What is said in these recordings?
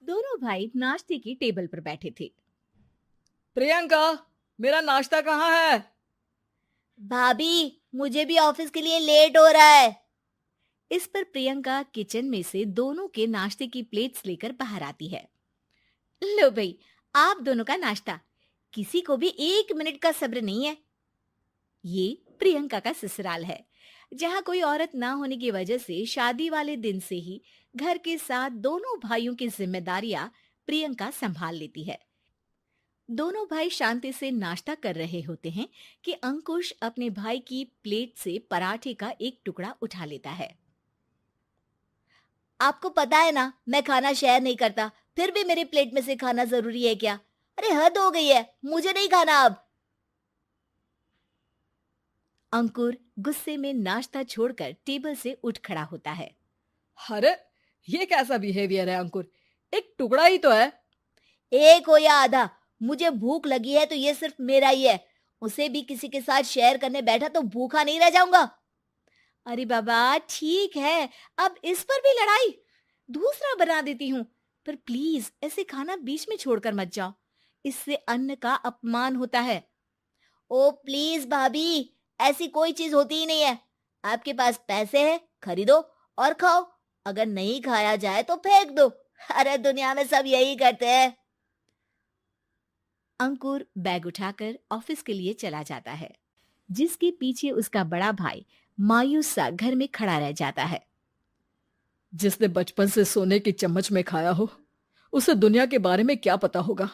दोनों भाई नाश्ते की टेबल पर बैठे थे। प्रियंका, मेरा नाश्ता कहाँ है? भाभी, मुझे भी ऑफिस के लिए लेट हो रहा है। इस पर प्रियंका किचन में से दोनों के नाश्ते की प्लेट्स लेकर बाहर आती है। लो भाई, आप दोनों का नाश्ता। किसी को भी 1 मिनट का सब्र नहीं है। ये प्रियंका का ससुराल है, जहाँ कोई औरत ना होने की वजह से शादी वाले दिन से ही घर के साथ दोनों भाइयों की जिम्मेदारियां प्रियंका संभाल लेती है। दोनों भाई शांति से नाश्ता कर रहे होते हैं कि अंकुश अपने भाई की प्लेट से पराठे का एक टुकड़ा उठा लेता है। आपको पता है ना, मैं खाना शेयर नहीं करता, फिर भी मेरी प्लेट में से खाना जरूरी है क्या? अरे हद हो गई है, मुझे नहीं खाना अब। अंकुर गुस्से में नाश्ता छोड़कर टेबल से उठ खड़ा होता है। अरे, ये कैसा बिहेवियर है अंकुर? एक टुकड़ा ही तो है। एक हो या आधा, मुझे भूख लगी है तो ये सिर्फ मेरा ही है। उसे भी किसी के साथ शेयर करने बैठा तो भूखा नहीं रह जाऊंगा। अरे बाबा, ठीक है, अब इस पर भी लड़ाई। दूसरा बना देती हूँ, पर प्लीज ऐसे खाना बीच में छोड़कर मत जाओ। इससे अन्न का अपमान होता है। ओ प्लीज भाभी, ऐसी कोई चीज होती ही नहीं है। आपके पास पैसे हैं, खरीदो और खाओ। अगर नहीं खाया जाए तो फेंक दो। अरे दुनिया में सब यही करते हैं। अंकुर बैग उठाकर ऑफिस के लिए चला जाता है, जिसके पीछे उसका बड़ा भाई मायूस सा घर में खड़ा रह जाता है। जिसने बचपन से सोने की चम्मच में खाया हो, उसे दुनिया के बारे में क्या पता होगा।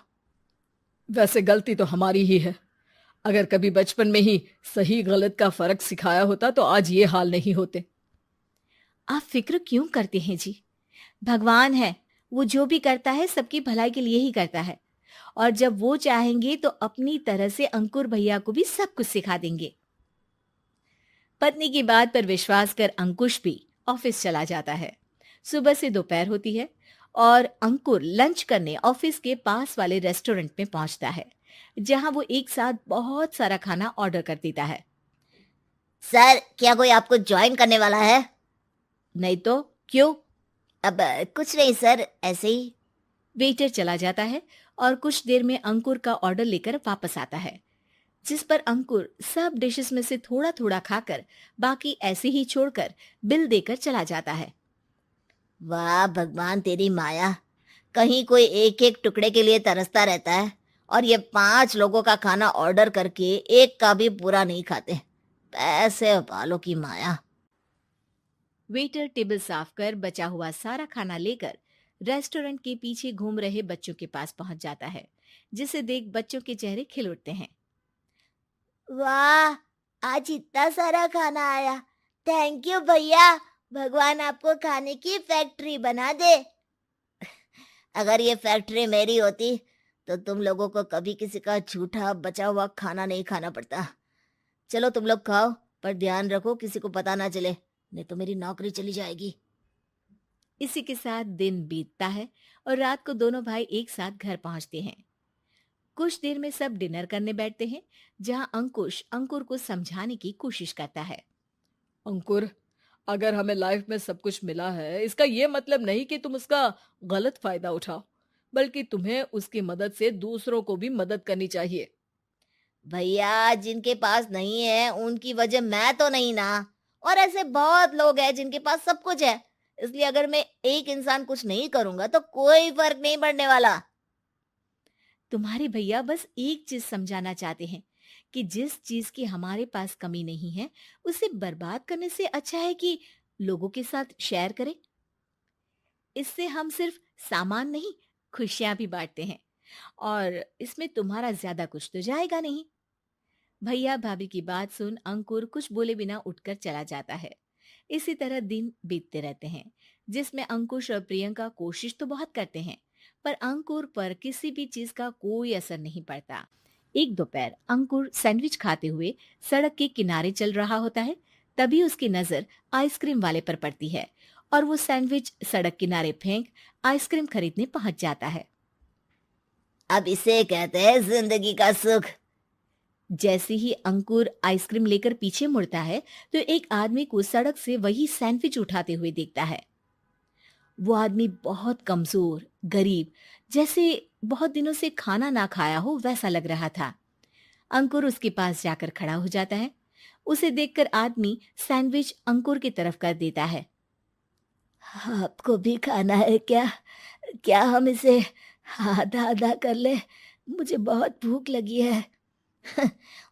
वैसे गलती तो हमारी ही है। अगर कभी बचपन में ही सही गलत का फर्क सिखाया होता तो आज ये हाल नहीं होते। आप फिक्र क्यों करते हैं जी? भगवान है, वो जो भी करता है सबकी भलाई के लिए ही करता है। और जब वो चाहेंगे तो अपनी तरह से अंकुर भैया को भी सब कुछ सिखा देंगे। पत्नी की बात पर विश्वास कर अंकुश भी ऑफिस चला जाता है। सुबह से दोपहर होती है और अंकुर लंच करने ऑफिस के पास वाले रेस्टोरेंट में पहुंचता है, जहां वो एक साथ बहुत सारा खाना ऑर्डर कर देता है। सर, क्या कोई आपको ज्वाइन करने वाला है? नहीं तो क्यों? अब कुछ नहीं सर, ऐसे ही। वेटर चला जाता है और कुछ देर में अंकुर का ऑर्डर लेकर वापस आता है, जिस पर अंकुर सब डिशेस में से थोड़ा थोड़ा खाकर बाकी ऐसे ही छोड़कर बिल देकर चला जाता है। वाह भगवान, तेरी माया। कहीं कोई एक एक टुकड़े के लिए तरसता रहता है और ये 5 लोगों का खाना ऑर्डर करके एक का भी पूरा नहीं खाते। पैसे वालों की माया। वेटर टेबल साफ कर बचा हुआ सारा खाना लेकर रेस्टोरेंट के पीछे घूम रहे बच्चों के पास पहुंच जाता है, जिसे देख बच्चों के चेहरे खिल उठते हैं। वाह, आज इतना सारा खाना आया। थैंक यू भैया। भगवान आपको खाने की फैक्ट्री बना दे। अगर ये फैक्ट्री मेरी होती तो तुम लोगों को कभी किसी का झूठा बचा हुआ खाना नहीं खाना पड़ता। चलो तुम लोग खाओ, पर ध्यान रखो किसी को पता ना चले, नहीं तो मेरी नौकरी चली जाएगी। इसी के साथ दिन बीतता है और रात को दोनों भाई एक साथ घर पहुंचते हैं। कुछ देर में सब डिनर करने बैठते हैं, जहां अंकुश अंकुर को समझाने की कोशिश करता है। अंकुर, अगर हमें लाइफ में सब कुछ मिला है, इसका ये मतलब नहीं कि तुम उसका गलत फायदा उठाओ, बल्कि तुम्हें उसकी मदद से दूसरों को भी मदद करनी चाहिए। भैया, जिनके पास नहीं है उनकी वजह मैं तो नहीं ना। और ऐसे बहुत लोग हैं जिनके पास सब कुछ है। इसलिए अगर मैं एक इंसान कुछ नहीं करूंगा तो कोई फर्क नहीं पड़ने वाला। तुम्हारे भैया बस एक चीज समझाना चाहते हैं कि जिस चीज की हमारे पास कमी नहीं है, उसे बर्बाद करने से अच्छा है कि लोगों के साथ शेयर करें। इससे हम सिर्फ सामान नहीं, खुशियां भी बांटते हैं, और इसमें तुम्हारा ज्यादा कुछ तो जाएगा नहीं। भैया भाभी की बात सुन अंकुर कुछ बोले बिना उठकर चला जाता है। इसी तरह दिन बीतते रहते हैं, जिसमें अंकुश और प्रियंका कोशिश तो बहुत करते हैं, पर अंकुर पर किसी भी चीज का कोई असर नहीं पड़ता। एक दोपहर अंकुर सैंडविच खाते हुए सड़क के किनारे चल रहा होता है। तभी उसकी नजर आइसक्रीम वाले पर पड़ती है और वो सैंडविच सड़क किनारे फेंक आइसक्रीम खरीदने पहुंच जाता है। अब इसे कहते हैं जिंदगी का सुख। जैसे ही अंकुर आइसक्रीम लेकर पीछे मुड़ता है, तो एक आदमी को सड़क से वही सैंडविच उठाते हुए देखता है। वो आदमी बहुत कमजोर, गरीब, जैसे बहुत दिनों से खाना ना खाया हो वैसा लग रहा था। अंकुर उसके पास जाकर खड़ा हो जाता है। उसे देखकर आदमी सैंडविच अंकुर की तरफ कर देता है। आपको भी खाना है क्या? क्या हम इसे आधा आधा कर ले? मुझे बहुत भूख लगी है।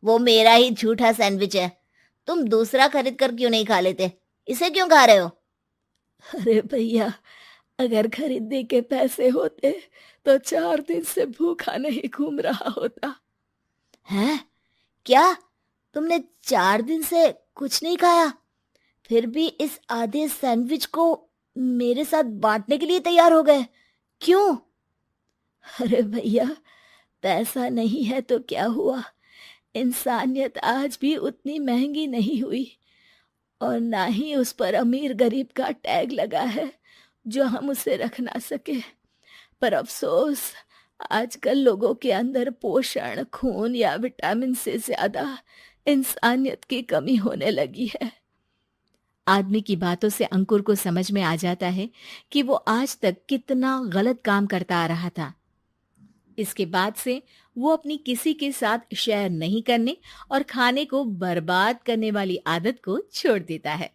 वो मेरा ही झूठा सैंडविच है। तुम दूसरा खरीद कर क्यों नहीं खा लेते? इसे क्यों खा रहे हो? अरे भैया, अगर खरीदने के पैसे होते तो 4 दिन से भूखा नहीं घूम रहा होता। हैं? क्या? तुमने 4 दिन से कुछ नहीं खाया, फिर भी इस आधे सैंडविच को मेरे साथ बांटने के लिए तैयार हो गए? क्यों? अरे भैया, पैसा नहीं है तो क्या हुआ, इंसानियत आज भी उतनी महंगी नहीं हुई, और ना ही उस पर अमीर गरीब का टैग लगा है जो हम उसे रख ना सके। पर अफसोस, आजकल लोगों के अंदर पोषण, खून या विटामिन से ज्यादा इंसानियत की कमी होने लगी है। आदमी की बातों से अंकुर को समझ में आ जाता है कि वो आज तक कितना गलत काम करता आ रहा था। इसके बाद से वो अपनी किसी के साथ शेयर नहीं करने और खाने को बर्बाद करने वाली आदत को छोड़ देता है।